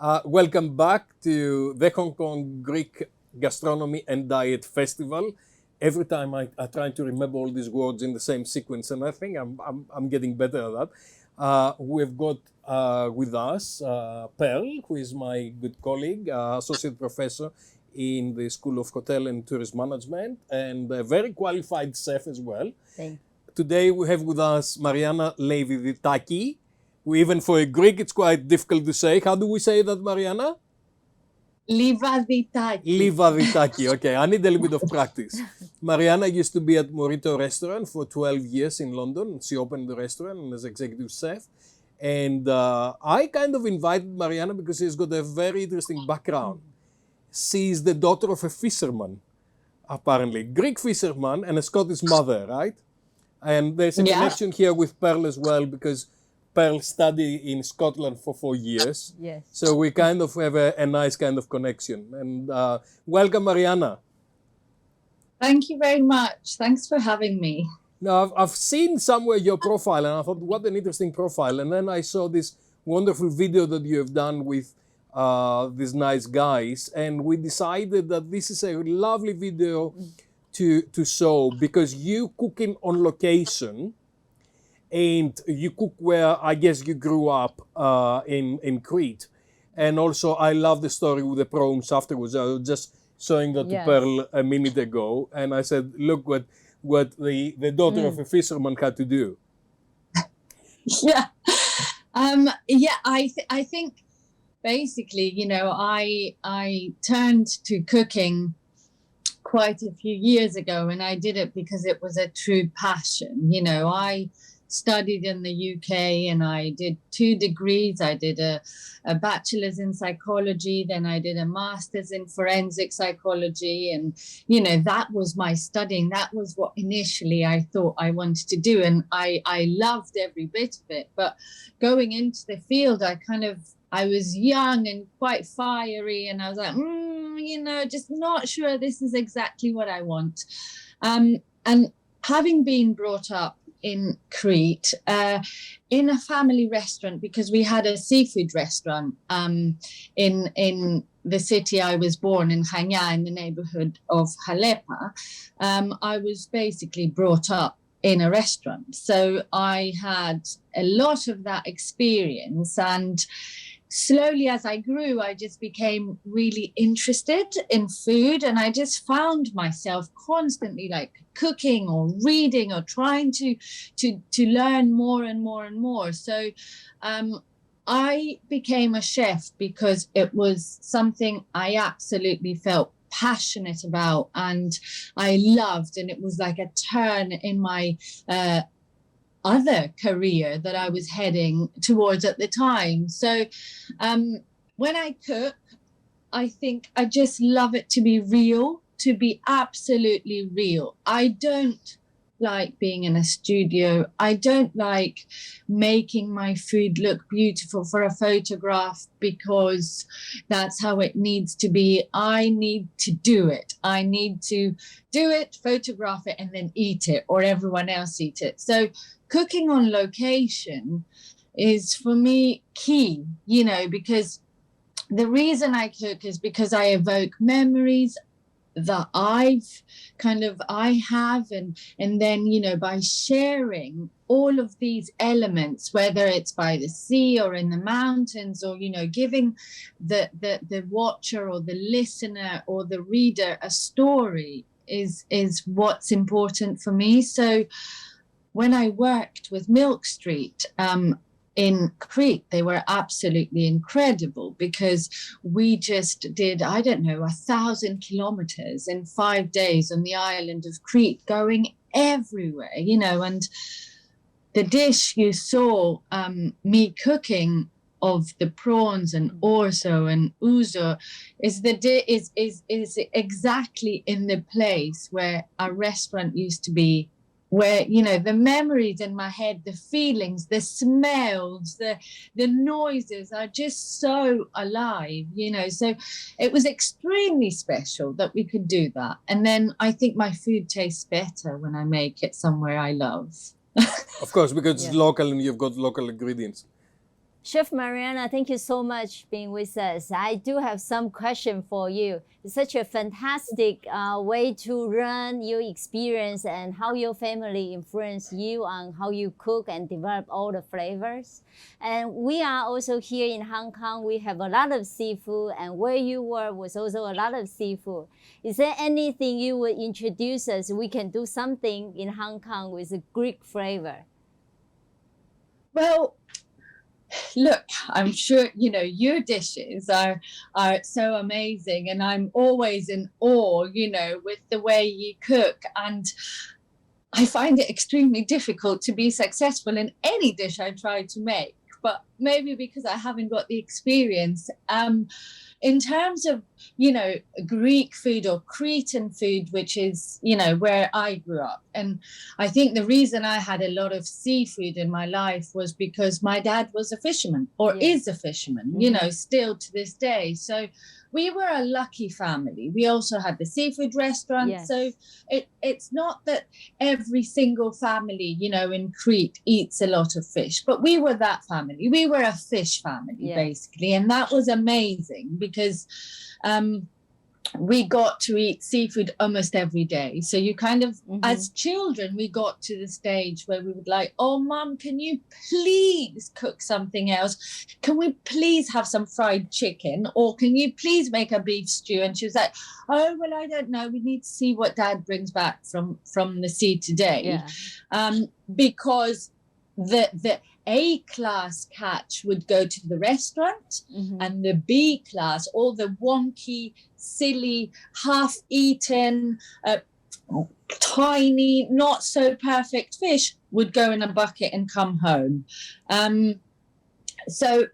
Welcome back to the Hong Kong Greek Gastronomy and Diet Festival. Every time I try to remember all these words in the same sequence, and I think I'm getting better at that. We've got with us Pearl, who is my good colleague, associate professor in the School of Hotel and Tourist Management, and a very qualified chef as well. Thank you. Today we have with us Marianna Leivaditaki. Even for a Greek, it's quite difficult to say. How do we say that, Marianna? Leivaditaki. Leivaditaki, okay. I need a little bit of practice. Marianna used to be at Morito Restaurant for 12 years in London. She opened the restaurant as executive chef. And I kind of invited Marianna because she's got a very interesting background. She's the daughter of a fisherman, apparently. Greek fisherman and a Scottish mother, right? And there's a connection here with Pearl as well because Pearl studied in Scotland for 4 years. Yes. So we kind of have a nice kind of connection. And welcome, Marianna. Thank you very much. Thanks for having me. Now, I've seen somewhere your profile and I thought, what an interesting profile. And then I saw this wonderful video that you have done with these nice guys. And we decided that this is a lovely video to show because you cooking on location and you cook where I guess you grew up in Crete. And also I love the story with the prawns afterwards. I was just showing that to Pearl a minute ago. And I said, look what the daughter of a fisherman had to do. I think basically, you know, I turned to cooking quite a few years ago, and I did it because it was a true passion. You know, I studied in the UK and I did 2 degrees. I did a bachelor's in psychology, then I did a master's in forensic psychology. And, you know, that was my studying. That was what initially I thought I wanted to do. And I loved every bit of it. But going into the field, I was young and quite fiery. And I was like, you know, just not sure this is exactly what I want. And having been brought up in Crete, in a family restaurant, because we had a seafood restaurant in the city I was born in, Chania, in the neighborhood of Halepa. I was basically brought up in a restaurant. So I had a lot of that experience, and slowly as I grew, I just became really interested in food, and I just found myself constantly like cooking or reading or trying to learn more and more and more. So I became a chef because it was something I absolutely felt passionate about and I loved, and it was like a turn in my other career that I was heading towards at the time. So when I cook, I think I just love it to be real, to be absolutely real. I don't like being in a studio. I don't like making my food look beautiful for a photograph because that's how it needs to be. I need to do it. I need to do it, photograph it, and then eat it, or everyone else eat it. So cooking on location is for me key, you know, because the reason I cook is because I evoke memories that I have, and then, you know, by sharing all of these elements, whether it's by the sea or in the mountains, or, you know, giving the watcher or the listener or the reader a story is what's important for me. So when I worked with Milk Street in Crete, they were absolutely incredible because we just did, 1,000 kilometers in 5 days on the island of Crete, going everywhere, you know. And the dish you saw me cooking of the prawns and orzo and ouzo is exactly in the place where our restaurant used to be, where, you know, the memories in my head, the feelings, the smells, the noises are just so alive, you know. So it was extremely special that we could do that. And then I think my food tastes better when I make it somewhere I love. Of course, because it's local and you've got local ingredients. Chef Marianna, thank you so much being with us. I do have some question for you. It's such a fantastic way to run your experience and how your family influenced you on how you cook and develop all the flavors. And we are also here in Hong Kong. We have a lot of seafood, and where you were was also a lot of seafood. Is there anything you would introduce us? We can do something in Hong Kong with a Greek flavor. Well, look, I'm sure, you know, your dishes are so amazing, and I'm always in awe, you know, with the way you cook. And I find it extremely difficult to be successful in any dish I try to make, but maybe because I haven't got the experience. In terms of, you know, Greek food or Cretan food, which is, you know, where I grew up. And I think the reason I had a lot of seafood in my life was because my dad was a fisherman, or is a fisherman, you know, still to this day. So we were a lucky family. We also had the seafood restaurant. Yes. So it's not that every single family, you know, in Crete eats a lot of fish, but we were that family. We were a fish family, basically. And that was amazing because we got to eat seafood almost every day. So you kind of, as children, we got to the stage where we would like, oh, Mum, can you please cook something else? Can we please have some fried chicken? Or can you please make a beef stew? And she was like, oh, well, I don't know. We need to see what Dad brings back from the sea today. Because the A-class catch would go to the restaurant, and the B-class, all the wonky, silly, half-eaten, tiny, not so perfect fish would go in a bucket and come home. So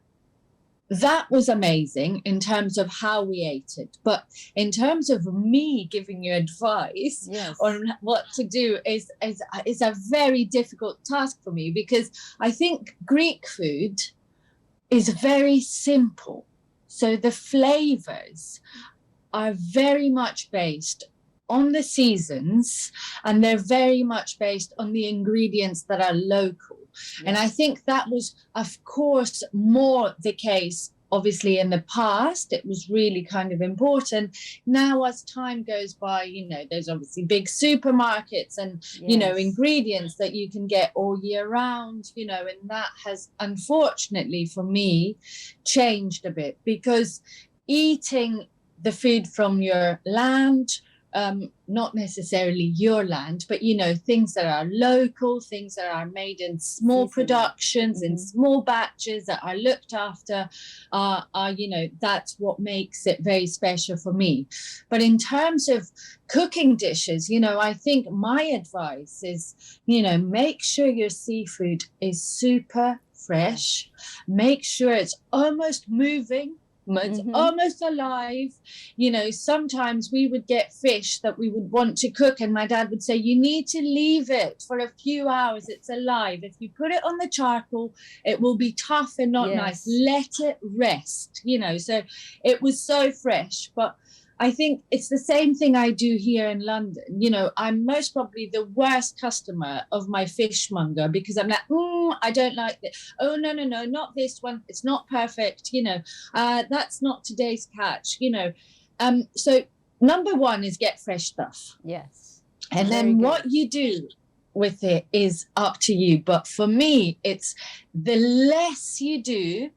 that was amazing in terms of how we ate it. But in terms of me giving you advice on what to do is a very difficult task for me, because I think Greek food is very simple. So the flavors are very much based on the seasons, and they're very much based on the ingredients that are local. And I think that was, of course, more the case, obviously, in the past. It was really kind of important. Now, as time goes by, you know, there's obviously big supermarkets and, you know, ingredients that you can get all year round, you know, and that has, unfortunately for me, changed a bit, because eating the food from your land, not necessarily your land, but, you know, things that are local, things that are made in small productions, in small batches, that are looked after, are, you know, that's what makes it very special for me. But in terms of cooking dishes, you know, I think my advice is, you know, make sure your seafood is super fresh, make sure it's almost moving, it's almost alive. You know, sometimes we would get fish that we would want to cook, and my dad would say, you need to leave it for a few hours, it's alive. If you put it on the charcoal, it will be tough and not nice. Let it rest, you know. So it was so fresh. But I think it's the same thing I do here in London. You know, I'm most probably the worst customer of my fishmonger, because I'm like, I don't like it. Oh, no, not this one. It's not perfect. You know, that's not today's catch, you know. So number one is get fresh stuff. Yes. And then what you do with it is up to you. But for me, it's the less you do,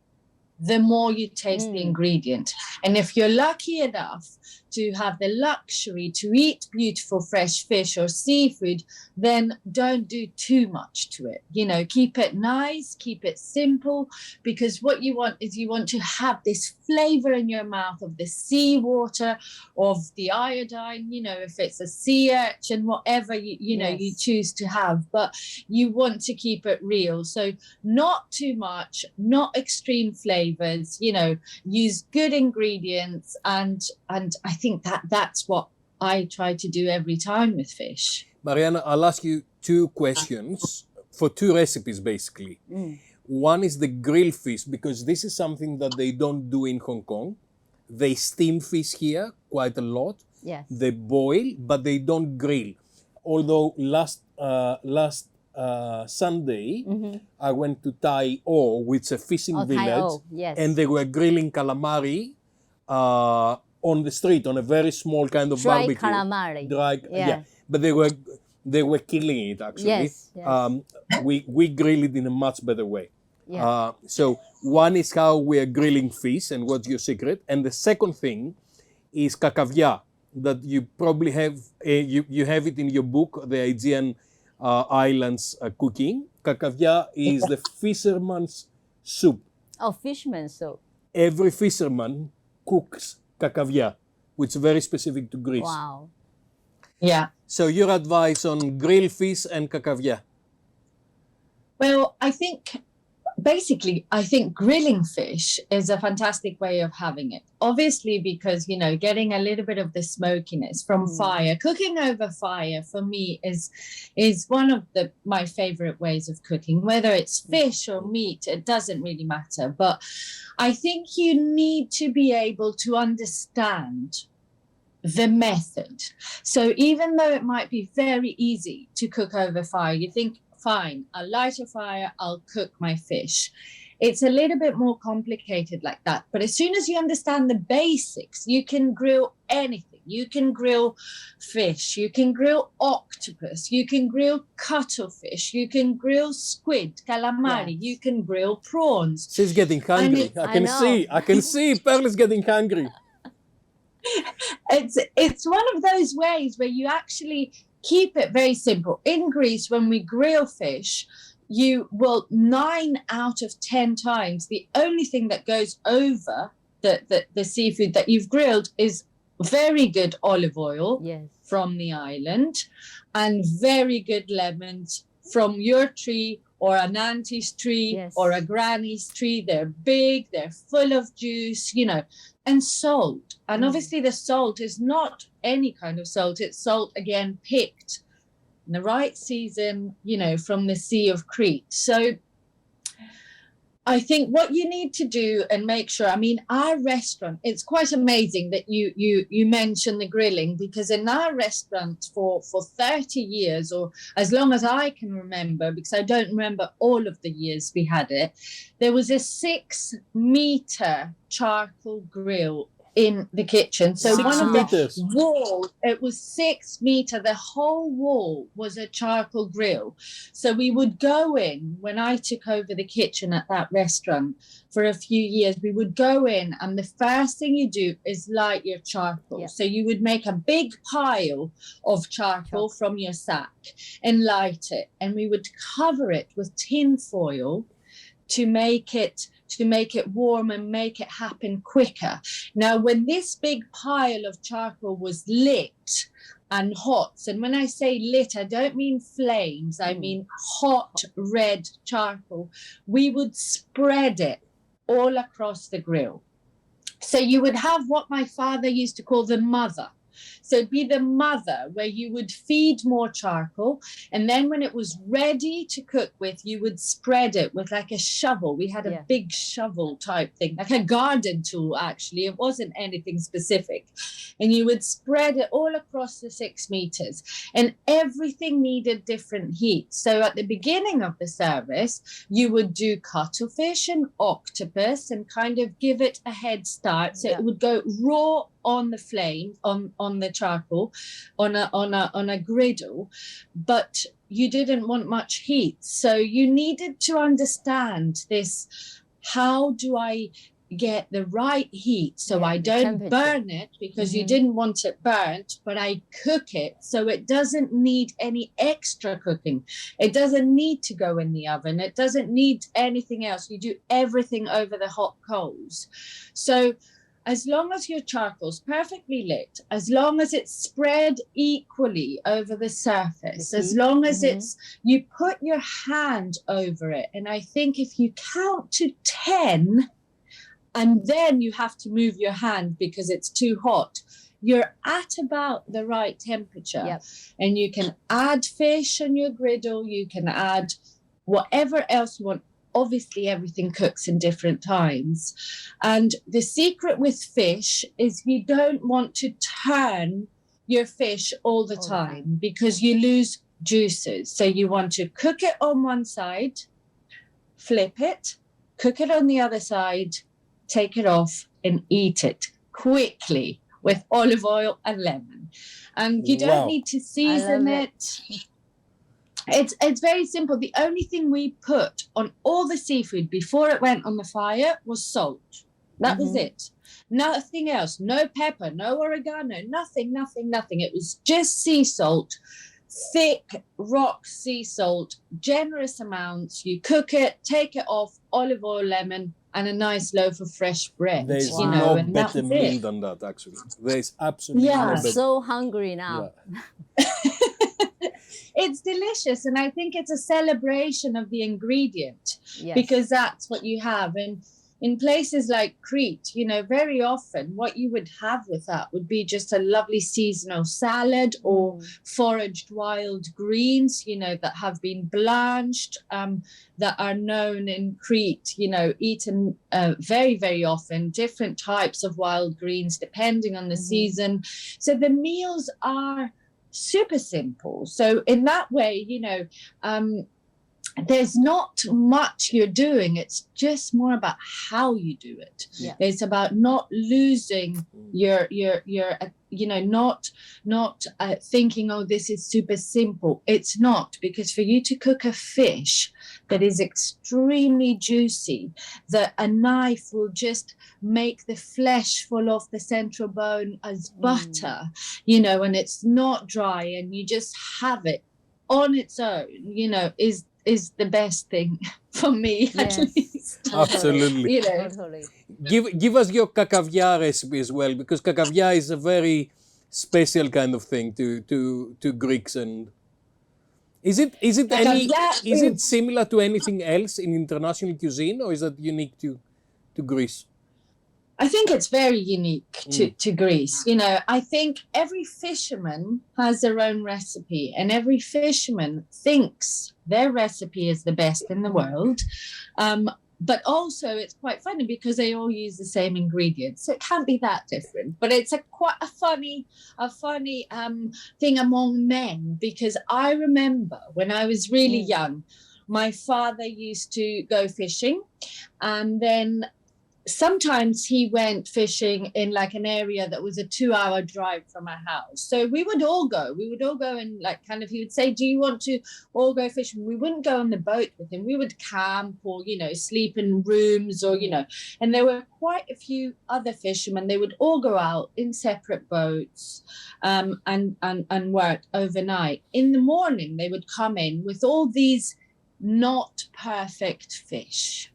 the more you taste the ingredient. And if you're lucky enough to have the luxury to eat beautiful fresh fish or seafood, then don't do too much to it. You know, keep it nice, keep it simple, because what you want is you want to have this flavor in your mouth of the seawater, of the iodine, you know, if it's a sea urchin, whatever you know you choose to have, but you want to keep it real. So not too much, not extreme flavors, you know, use good ingredients, and I think that's what I try to do every time with fish. Marianna, I'll ask you two questions for two recipes, basically. One is the grilled fish, because this is something that they don't do in Hong Kong. They steam fish here quite a lot. Yes. They boil, but they don't grill. Although last Sunday, I went to Tai O, which is a fishing village, Tai O, yes. and they were grilling calamari on the street on a very small kind of Dry barbecue. calamari. Yeah. But they were killing it actually. Yes, yes. We grill it in a much better way. Yeah. So one is how we are grilling fish and what's your secret, and the second thing is kakavia, that you probably have. You have it in your book, the Aegean Islands cooking. Kakavia is the fisherman's soup. Oh, fisherman's soup. Every fisherman cooks kakavia, which is very specific to Greece. Wow. Yeah. So your advice on grilled fish and kakavia? Well, I think grilling fish is a fantastic way of having it. Obviously, because, getting a little bit of the smokiness from fire, cooking over fire for me is one of my favorite ways of cooking, whether it's fish or meat, it doesn't really matter. But I think you need to be able to understand the method. So even though it might be very easy to cook over fire, you think, fine, I'll light a fire, I'll cook my fish. It's a little bit more complicated like that. But as soon as you understand the basics, you can grill anything. You can grill fish, you can grill octopus, you can grill cuttlefish, you can grill squid, calamari, you can grill prawns. She's getting hungry. I can see Pearl is getting hungry. It's one of those ways where you actually keep it very simple. In Greece, when we grill fish, you will 9 out of 10 times, the only thing that goes over the seafood that you've grilled is very good olive oil from the island and very good lemons from your tree or an auntie's tree or a granny's tree. They're big, they're full of juice, and salt. And obviously the salt is not any kind of salt. It's salt, again, picked in the right season, from the Sea of Crete. So I think what you need to do and make sure, our restaurant, it's quite amazing that you mentioned the grilling, because in our restaurant for 30 years, or as long as I can remember, because I don't remember all of the years we had it, there was a 6-meter charcoal grill in the kitchen. So one of the walls, it was 6 meters. The whole wall was a charcoal grill. So we would go in, when I took over the kitchen at that restaurant for a few years, we would go in and the first thing you do is light your charcoal. Yeah. So you would make a big pile of charcoal from your sack and light it. And we would cover it with tin foil to make it warm and make it happen quicker. Now, when this big pile of charcoal was lit and hot, and when I say lit, I don't mean flames, I mean hot red charcoal, we would spread it all across the grill. So you would have what my father used to call the mother. So it'd be the mother, where you would feed more charcoal, and then when it was ready to cook with, you would spread it with like a shovel. We had a big shovel type thing, like a garden tool, actually. It wasn't anything specific. And you would spread it all across the 6 meters, and everything needed different heat. So at the beginning of the service, you would do cuttlefish and octopus and kind of give it a head start. So it would go raw on the flame, on the charcoal, on a griddle, but you didn't want much heat. So you needed to understand this. How do I get the right heat so I don't burn it, because you didn't want it burnt, but I cook it so it doesn't need any extra cooking. It doesn't need to go in the oven. It doesn't need anything else. You do everything over the hot coals. So as long as your charcoal's perfectly lit, as long as it's spread equally over the surface, as long as you put your hand over it. And I think if you count to 10, and then you have to move your hand because it's too hot, you're at about the right temperature. And you can add fish on your griddle, you can add whatever else you want. Obviously, everything cooks in different times. And the secret with fish is you don't want to turn your fish all the time, because you lose juices. So you want to cook it on one side, flip it, cook it on the other side, take it off and eat it quickly with olive oil and lemon. And you don't need to season it. It's very simple. The only thing we put on all the seafood before it went on the fire was salt. That was it. Nothing else. No pepper, no oregano, nothing. It was just sea salt, thick rock sea salt, generous amounts. You cook it, take it off, olive oil, lemon, and a nice loaf of fresh bread. There's no better meal than that, actually. There's absolutely no better. I'm so hungry now. Yeah. It's delicious, and I think it's a celebration of the ingredient, because that's what you have. And in places like Crete, very often what you would have with that would be just a lovely seasonal salad or foraged wild greens, that have been blanched, that are known in Crete, eaten very, very often, different types of wild greens depending on the season. So the meals are super simple. So in that way, there's not much you're doing. It's just more about how you do it. It's about not losing your not thinking, oh, this is super simple. It's not, because for you to cook a fish that is extremely juicy, that a knife will just make the flesh fall off the central bone as butter, and it's not dry, and you just have it on its own, is the best thing for me, at least. Absolutely. Totally. Give us your cacaviar recipe as well, because cacaviar is a very special kind of thing to Greeks. And is it similar to anything else in international cuisine, or is that unique to Greece? I think it's very unique to Greece. I think every fisherman has their own recipe, and every fisherman thinks their recipe is the best in the world. But also it's quite funny because they all use the same ingredients. So it can't be that different. But it's quite a funny thing among men, because I remember when I was really young, my father used to go fishing, and then sometimes he went fishing in like an area that was a 2-hour drive from our house. So we would all go and he would say, do you want to all go fishing? We wouldn't go on the boat with him. We would camp or, sleep in rooms or, and there were quite a few other fishermen. They would all go out in separate boats and work overnight. In the morning, they would come in with all these not perfect fish.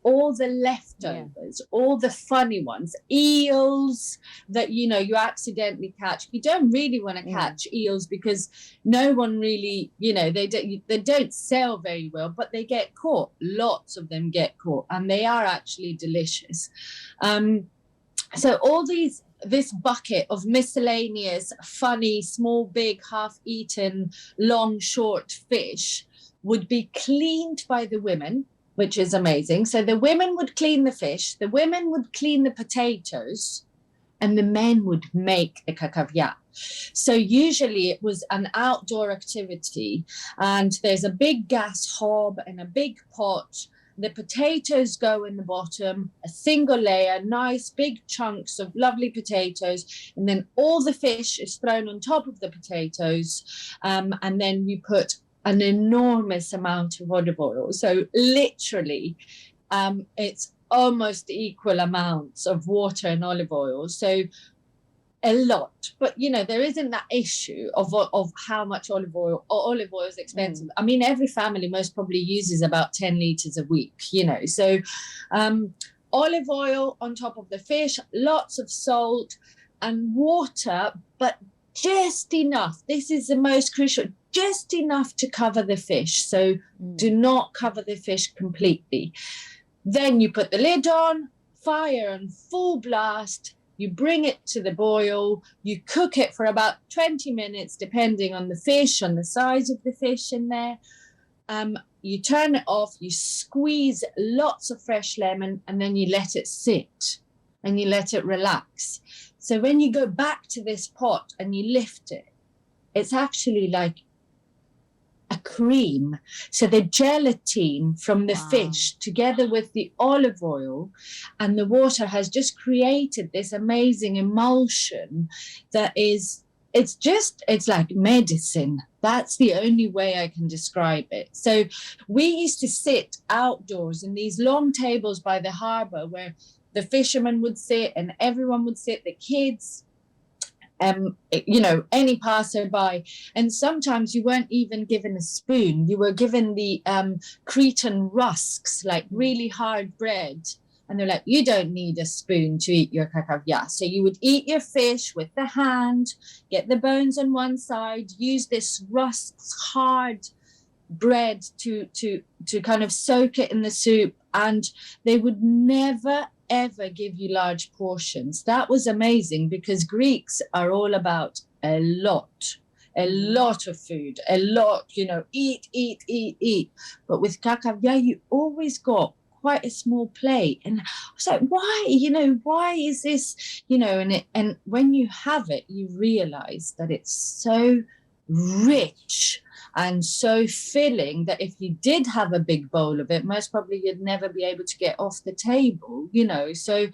All the leftovers, all the funny ones, eels that, you accidentally catch. You don't really want to catch eels because no one really, they don't sell very well, but they get caught. Lots of them get caught, and they are actually delicious. So all this bucket of miscellaneous, funny, small, big, half-eaten, long, short fish would be cleaned by the women, which is amazing. So the women would clean the fish, the women would clean the potatoes, and the men would make the cacaviar. So usually it was an outdoor activity, and there's a big gas hob and a big pot. The potatoes go in the bottom, a single layer, nice big chunks of lovely potatoes, and then all the fish is thrown on top of the potatoes, and then you put an enormous amount of olive oil. So literally, it's almost equal amounts of water and olive oil. So a lot. But, there isn't that issue of how much olive oil. Olive oil is expensive. I mean, every family most probably uses about 10 liters a week, So olive oil on top of the fish, lots of salt and water, but just enough. This is the most crucial. Just enough to cover the fish. So do not cover the fish completely. Then you put the lid on, fire on full blast. You bring it to the boil. You cook it for about 20 minutes, depending on the fish, on the size of the fish in there. You turn it off. You squeeze lots of fresh lemon, and then you let it sit and you let it relax. So when you go back to this pot and you lift it, it's actually like a cream. So the gelatin from the fish together with the olive oil and the water has just created this amazing emulsion that is, it's like medicine. That's the only way I can describe it. So we used to sit outdoors in these long tables by the harbor where the fishermen would sit and everyone would sit, the kids, any passerby, and sometimes you weren't even given a spoon. You were given the Cretan rusks, like really hard bread, and they're like, you don't need a spoon to eat your kakavia. So you would eat your fish with the hand, get the bones on one side, use this rusks hard bread to kind of soak it in the soup, and they would never ever give you large portions. That was amazing because Greeks are all about a lot of food, a lot, eat. But with kakavia, you always got quite a small plate. And I was like, why is this, and when you have it, you realize that it's so rich and so filling that if you did have a big bowl of it, most probably you'd never be able to get off the table, So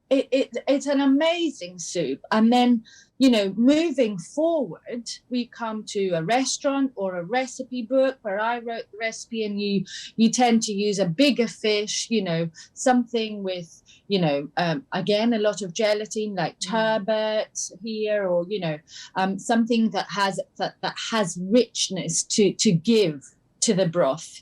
it's an amazing soup. And then, moving forward, we come to a restaurant or a recipe book where I wrote the recipe, and you tend to use a bigger fish, something with, again, a lot of gelatin like turbot here, or, something that has richness to give to the broth,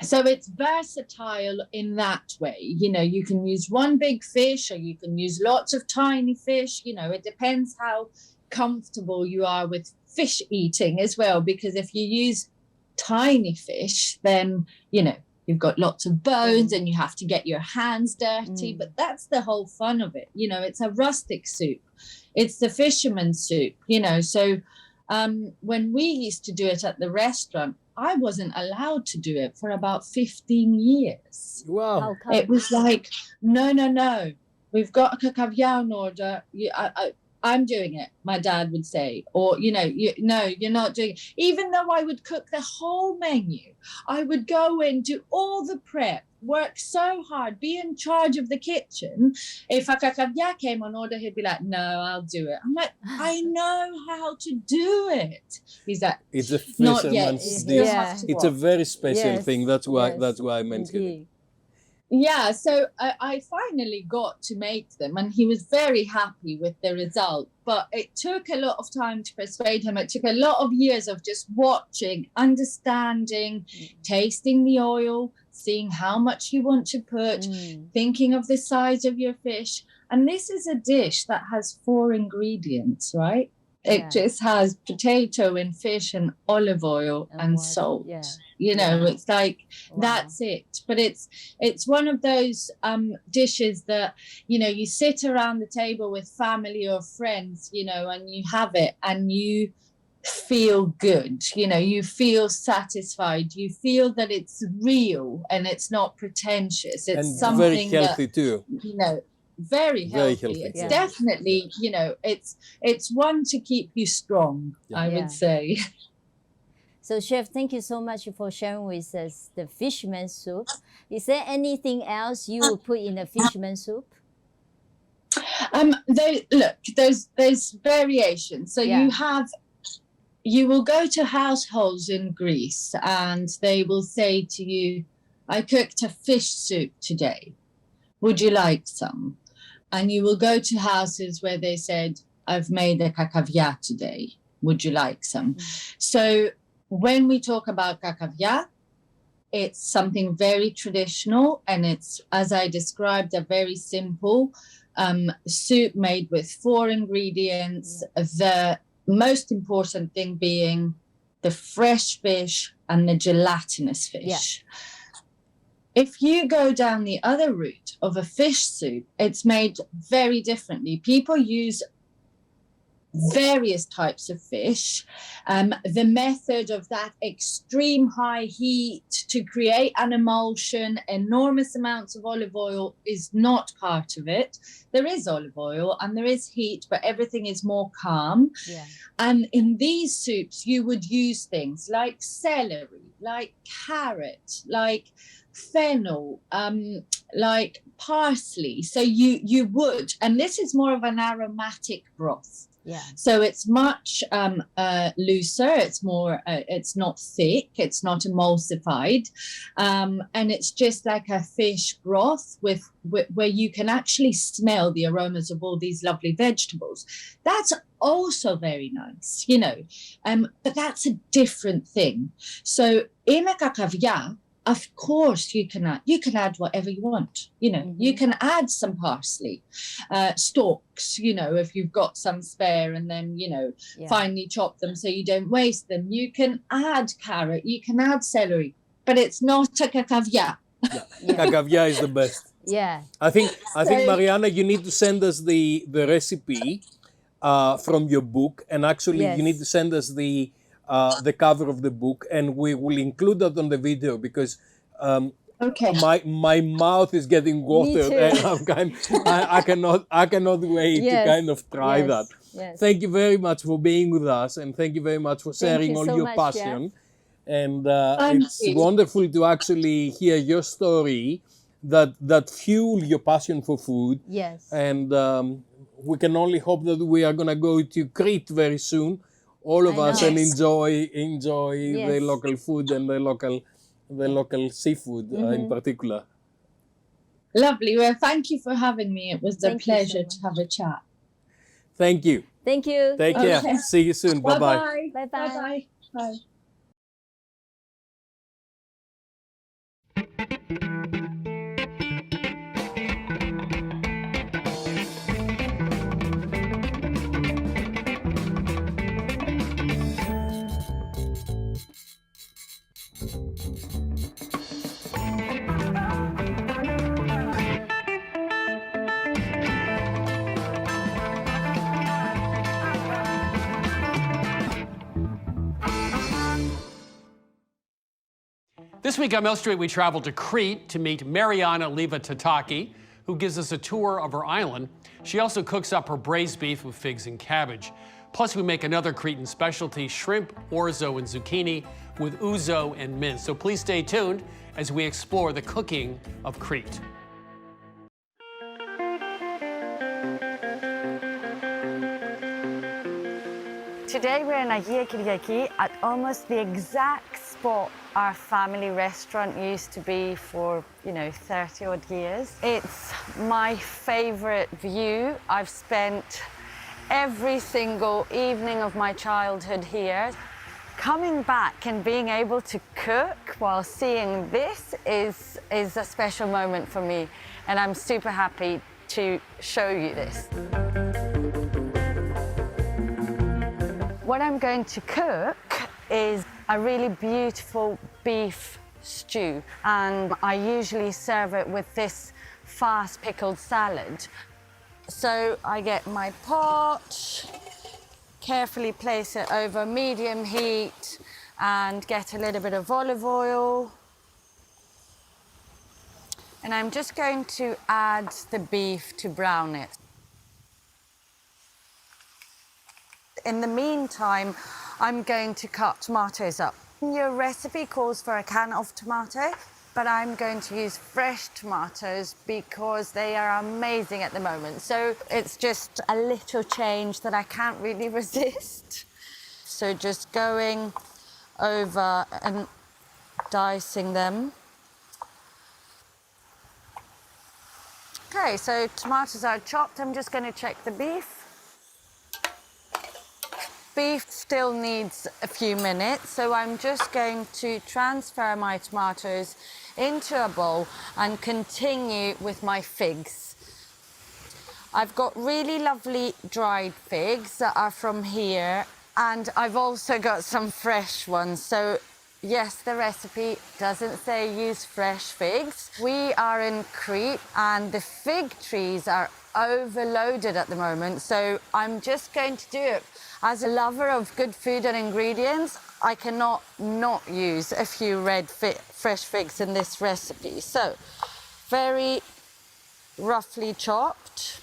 So it's versatile in that way. You can use one big fish or you can use lots of tiny fish. It depends how comfortable you are with fish eating as well. Because if you use tiny fish, then, you've got lots of bones and you have to get your hands dirty. But that's the whole fun of it. It's a rustic soup. It's the fisherman's soup, So when we used to do it at the restaurant, I wasn't allowed to do it for about 15 years. Wow. It was like, no. We've got a kakavia in order. I'm doing it, my dad would say. Or, you're not doing it. Even though I would cook the whole menu, I would go in, do all the prep, work so hard, be in charge of the kitchen. If a kakavia came on order, he'd be like, no, I'll do it. I'm like, I know how to do it. He's like, it's a not yet. fisherman's dish. It's a very special thing. That's why I mentioned it. Yeah, so I finally got to make them, and he was very happy with the result. But it took a lot of time to persuade him. It took a lot of years of just watching, understanding, tasting the oil, seeing how much you want to put, thinking of the size of your fish. And this is a dish that has 4 ingredients, right? It just has potato and fish and olive oil and salt. It's like, that's it. But it's one of those dishes that, you sit around the table with family or friends, and you have it and you feel good, you feel satisfied, you feel that it's real and it's not pretentious. It's and something very healthy that, too. Very healthy. It's definitely, it's one to keep you strong, I would say. So, Chef, thank you so much for sharing with us the fisherman soup. Is there anything else you would put in the fisherman soup? There's variations. So you will go to households in Greece and they will say to you, I cooked a fish soup today. Would you like some? And you will go to houses where they said, I've made a kakavia today. Would you like some? So when we talk about kakavia, it's something very traditional, and it's, as I described, a very simple soup made with 4 ingredients. The most important thing being the fresh fish and the gelatinous fish. If you go down the other route of a fish soup, it's made very differently. People use various types of fish. The method of that extreme high heat to create an emulsion, enormous amounts of olive oil is not part of it. There is olive oil and there is heat, but everything is more calm. Yeah. And in these soups, you would use things like celery, like carrot, like fennel, like parsley. So you would, and this is more of an aromatic broth. Yeah. So it's much looser. It's more. It's not thick. It's not emulsified, and it's just like a fish broth with where you can actually smell the aromas of all these lovely vegetables. That's also very nice, you know. But that's a different thing. So in a cacavia, of course, you can add whatever you want. You know, you can add some parsley, stalks. You know, if you've got some spare, and then finely chop them so you don't waste them. You can add carrot. You can add celery, but it's not a cacavia. Cacavia is the best. Yeah. I think Marianna, you need to send us the recipe from your book, and actually you need to send us the cover of the book, and we will include that on the video because my mouth is getting watered, and I cannot wait to kind of try that. Yes. Thank you very much for being with us, and thank you very much for sharing all your passion. And it's wonderful to actually hear your story that fuel your passion for food. Yes. And we can only hope that we are going to go to Crete very soon, all of us, and enjoy the local food and the local seafood in particular. Lovely. Well, thank you for having me. It was a pleasure to have a chat. Thank you. Thank you. Take care. See you soon. Bye-bye. Bye-bye. Bye-bye. Bye. This week on Milk Street, we travel to Crete to meet Marianna Leivaditaki, who gives us a tour of her island. She also cooks up her braised beef with figs and cabbage. Plus, we make another Cretan specialty, shrimp, orzo, and zucchini with ouzo and mint. So please stay tuned as we explore the cooking of Crete. Today we're in Agia Kyriaki at almost the exact spot our family restaurant used to be for, 30 odd years. It's my favorite view. I've spent every single evening of my childhood here. Coming back and being able to cook while seeing this is a special moment for me, and I'm super happy to show you this. What I'm going to cook is a really beautiful beef stew, and I usually serve it with this fast pickled salad. So I get my pot, carefully place it over medium heat, and get a little bit of olive oil. And I'm just going to add the beef to brown it. In the meantime, I'm going to cut tomatoes up. Your recipe calls for a can of tomato, but I'm going to use fresh tomatoes because they are amazing at the moment. So it's just a little change that I can't really resist. So just going over and dicing them. Okay, so tomatoes are chopped. I'm just going to check the beef. Beef still needs a few minutes, so I'm just going to transfer my tomatoes into a bowl and continue with my figs. I've got really lovely dried figs that are from here, and I've also got some fresh ones. So yes, the recipe doesn't say use fresh figs. We are in Crete and the fig trees are overloaded at the moment, so I'm just going to do it. As a lover of good food and ingredients, I cannot not use a few fresh figs in this recipe. So, very roughly chopped.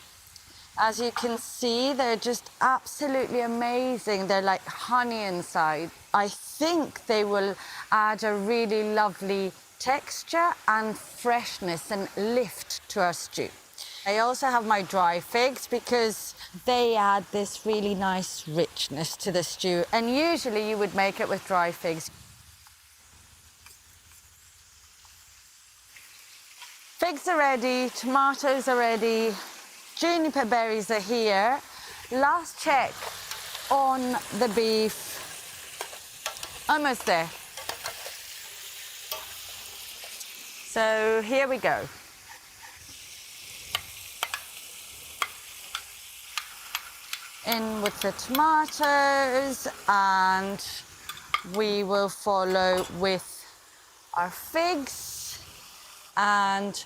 As you can see, they're just absolutely amazing. They're like honey inside. I think they will add a really lovely texture and freshness and lift to our stew. I also have my dry figs because they add this really nice richness to the stew. And usually you would make it with dry figs. Figs are ready, tomatoes are ready, juniper berries are here. Last check on the beef. Almost there. So here we go. In with the tomatoes, and we will follow with our figs and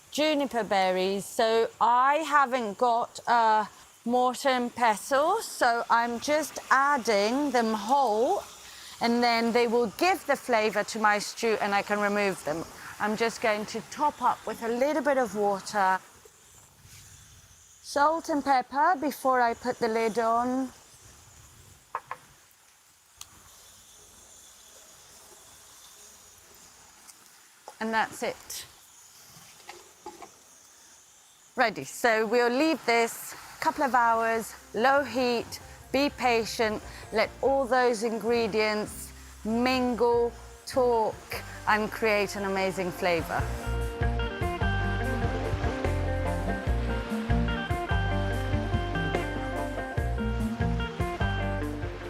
juniper berries. So I haven't got a mortar and pestle, so I'm just adding them whole, and then they will give the flavor to my stew and I can remove them. I'm just going to top up with a little bit of water. Salt and pepper before I put the lid on. And that's it. Ready. So we'll leave this a couple of hours, low heat, be patient, let all those ingredients mingle, talk, and create an amazing flavor.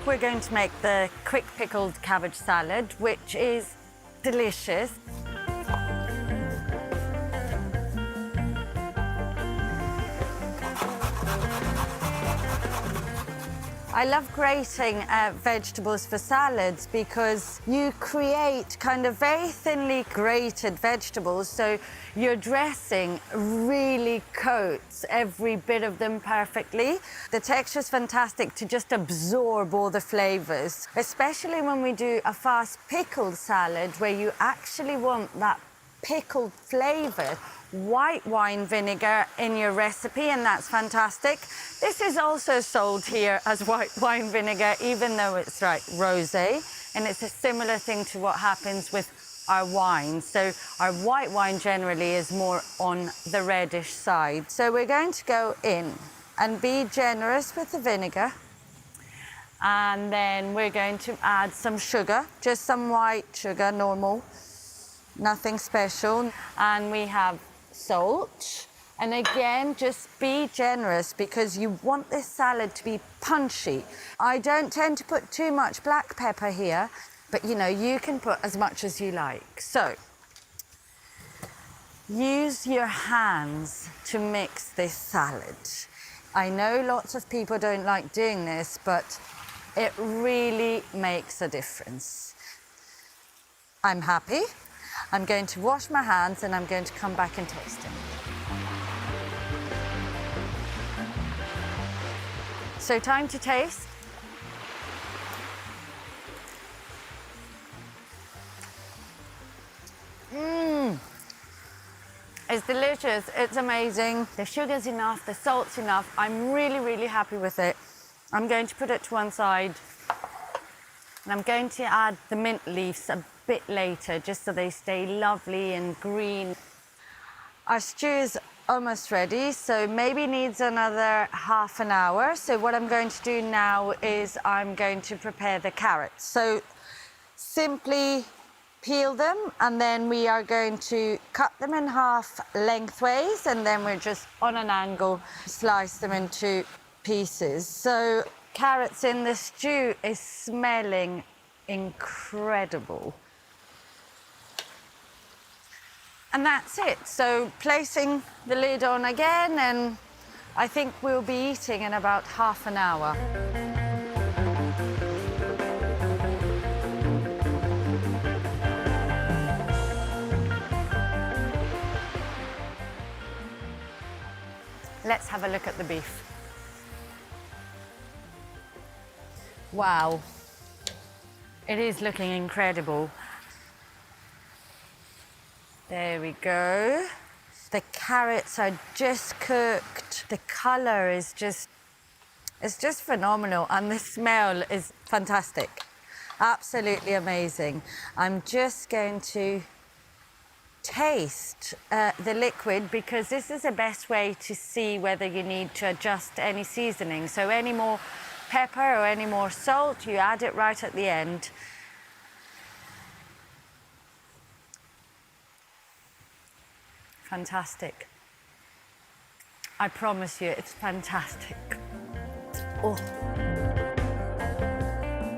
We're going to make the quick pickled cabbage salad, which is delicious. I love grating vegetables for salads because you create kind of very thinly grated vegetables, so your dressing really coats every bit of them perfectly. The texture is fantastic to just absorb all the flavors, especially when we do a fast pickled salad where you actually want that pickled flavor. White wine vinegar in your recipe, and that's fantastic. This is also sold here as white wine vinegar, even though it's like rosé, and it's a similar thing to what happens with our wine. So our white wine generally is more on the reddish side. So we're going to go in and be generous with the vinegar, and then we're going to add some sugar, just some white sugar, normal, nothing special, and we have salt. And again, just be generous because you want this salad to be punchy. I don't tend to put too much black pepper here, but you know, you can put as much as you like. So use your hands to mix this salad. I know lots of people don't like doing this, but it really makes a difference. I'm happy. I'm going to wash my hands and I'm going to come back and taste it. So time to taste. It's delicious, it's amazing. The sugar's enough, the salt's enough. I'm really, really happy with it. I'm going to put it to one side. And I'm going to add the mint leaves a bit later, just so they stay lovely and green. Our stew is almost ready, so maybe needs another half an hour. So what I'm going to do now is I'm going to prepare the carrots. So simply peel them, and then we are going to cut them in half lengthways, and then we're just on an angle, slice them into pieces. So carrots in the stew is smelling incredible. And that's it. So placing the lid on again, and I think we'll be eating in about half an hour. let's have a look at the beef. Wow, it is looking incredible. There we go. The carrots are just cooked. The color is just, it's just phenomenal, and the smell is fantastic. Absolutely amazing. I'm just going to taste the liquid, because this is the best way to see whether you need to adjust any seasoning. So any more pepper or any more salt, you add it right at the end. Fantastic. I promise you, it's fantastic. Oh.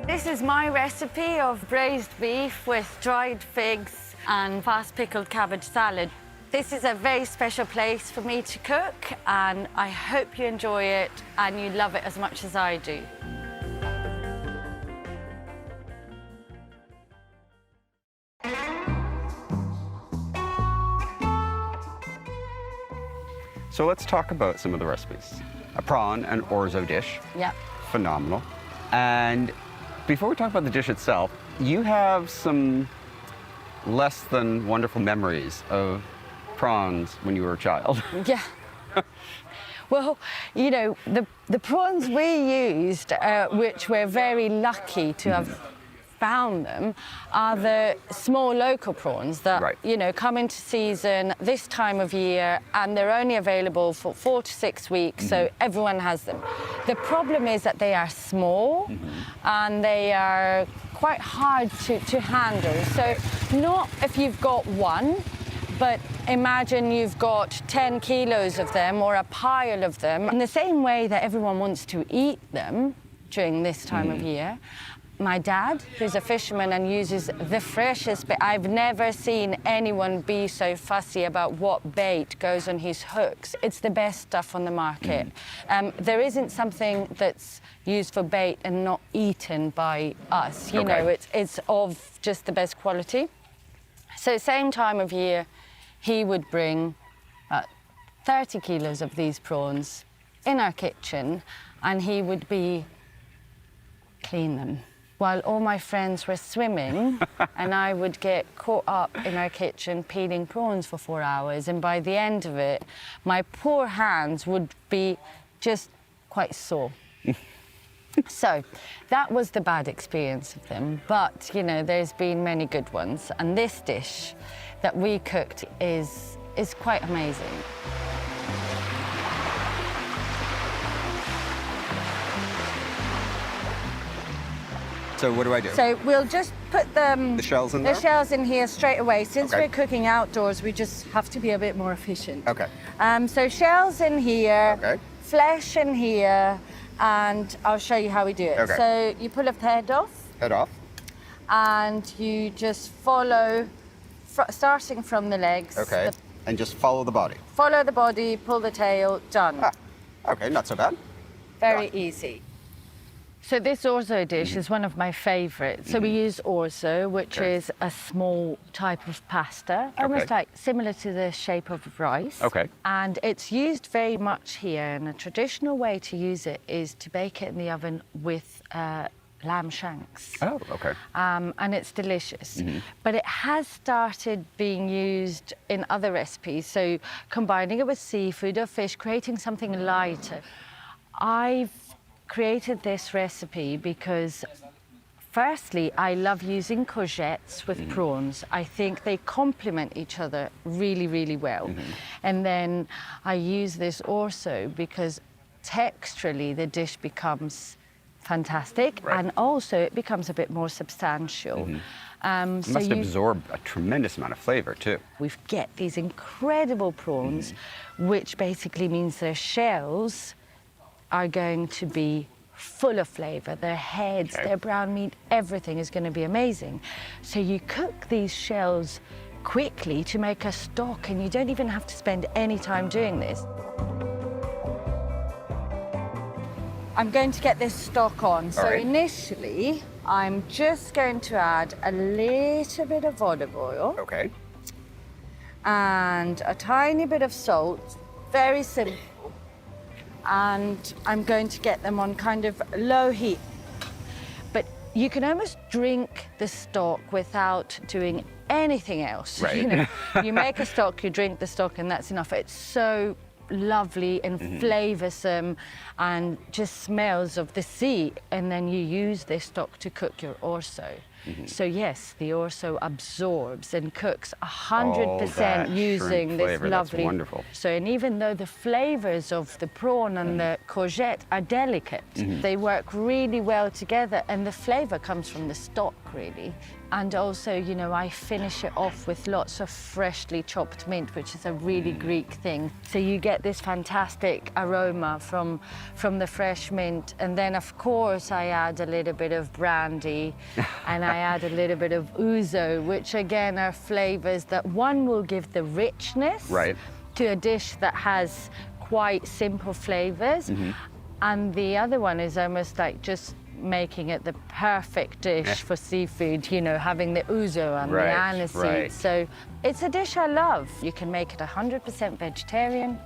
This is my recipe of braised beef with dried figs and fast pickled cabbage salad. This is a very special place for me to cook, and I hope you enjoy it and you love it as much as I do. So let's talk about some of the recipes. A prawn and orzo dish. Yep. Phenomenal. And before we talk about the dish itself, you have some less than wonderful memories of prawns when you were a child. Yeah. Well, you know, the prawns we used, which we're very lucky to have found them, are the small local prawns that, you know, come into season this time of year, and they're only available for 4 to 6 weeks, so everyone has them. The problem is that they are small and they are quite hard to handle. So not if you've got one, but imagine you've got 10 kilos of them or a pile of them. In the same way that everyone wants to eat them during this time of year, my dad, who's a fisherman and uses the freshest bait, I've never seen anyone be so fussy about what bait goes on his hooks. It's the best stuff on the market. There isn't something that's used for bait and not eaten by us. You know, it's of just the best quality. So same time of year, he would bring 30 kilos of these prawns in our kitchen, and he would clean them while all my friends were swimming, and I would get caught up in our kitchen peeling prawns for 4 hours, and by the end of it, my poor hands would be just quite sore. So that was the bad experience of them, but you know, there's been many good ones, and this dish that we cooked is quite amazing. So what do I do? So we'll just put the shells in there? The shells in here straight away. Since we're cooking outdoors, we just have to be a bit more efficient. Okay. So shells in here, Okay. flesh in here, and I'll show you how we do it. Okay. So you pull the head off, Head off. and you just follow, starting from the legs. Okay. And just follow the body. Follow the body, pull the tail, done. Ah, okay, not so bad. Very easy. So this orzo dish is one of my favorites. So we use orzo, which is a small type of pasta, almost like similar to the shape of rice. Okay. And it's used very much here. And a traditional way to use it is to bake it in the oven with lamb shanks. Oh, okay. And it's delicious. But it has started being used in other recipes. So combining it with seafood or fish, creating something lighter. I've created this recipe because, firstly, I love using courgettes with prawns. I think they complement each other really, really well. And then I use this also because texturally the dish becomes fantastic, and also it becomes a bit more substantial. It must absorb a tremendous amount of flavor too. We get these incredible prawns, which basically means their shells are going to be full of flavor. Their heads, their brown meat, everything is going to be amazing. So you cook these shells quickly to make a stock, and you don't even have to spend any time doing this. I'm going to get this stock on. So initially, I'm just going to add a little bit of olive oil. Okay. And a tiny bit of salt, very simple. and I'm going to get them on kind of low heat. But you can almost drink the stock without doing anything else. Right. You know, you make a stock, you drink the stock, and that's enough. It's so lovely and flavoursome and just smells of the sea. And then you use this stock to cook your orzo. So yes, the orzo absorbs and cooks 100% using this flavor. lovely. That's wonderful. So, and even though the flavors of the prawn and the courgette are delicate, they work really well together, and the flavor comes from the stock, really. And also, you know, I finish it off with lots of freshly chopped mint, which is a really Greek thing. So you get this fantastic aroma from the fresh mint. And then, of course, I add a little bit of brandy and I add a little bit of ouzo, which again are flavors that one will give the richness to a dish that has quite simple flavors. And the other one is almost like just making it the perfect dish for seafood, you know, having the ouzo and the aniseed. So it's a dish I love. You can make it 100% vegetarian.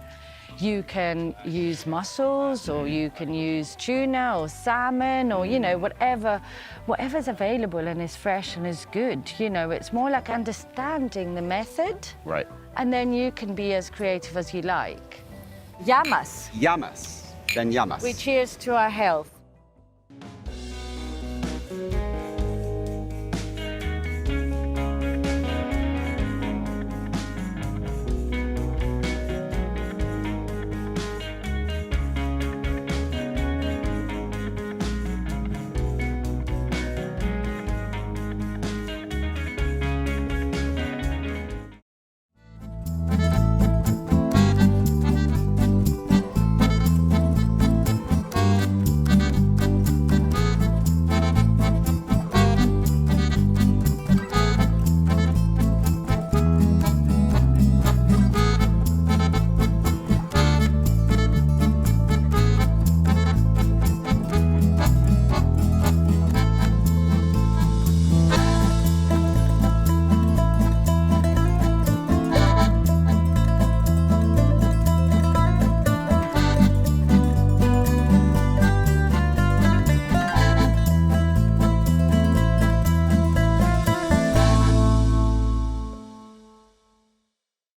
You can use mussels, or you can use tuna or salmon, or, you know, whatever's available and is fresh and is good. You know, it's more like understanding the method. Right. And then you can be as creative as you like. Llamas. Llamas. Then llamas. We cheers to our health.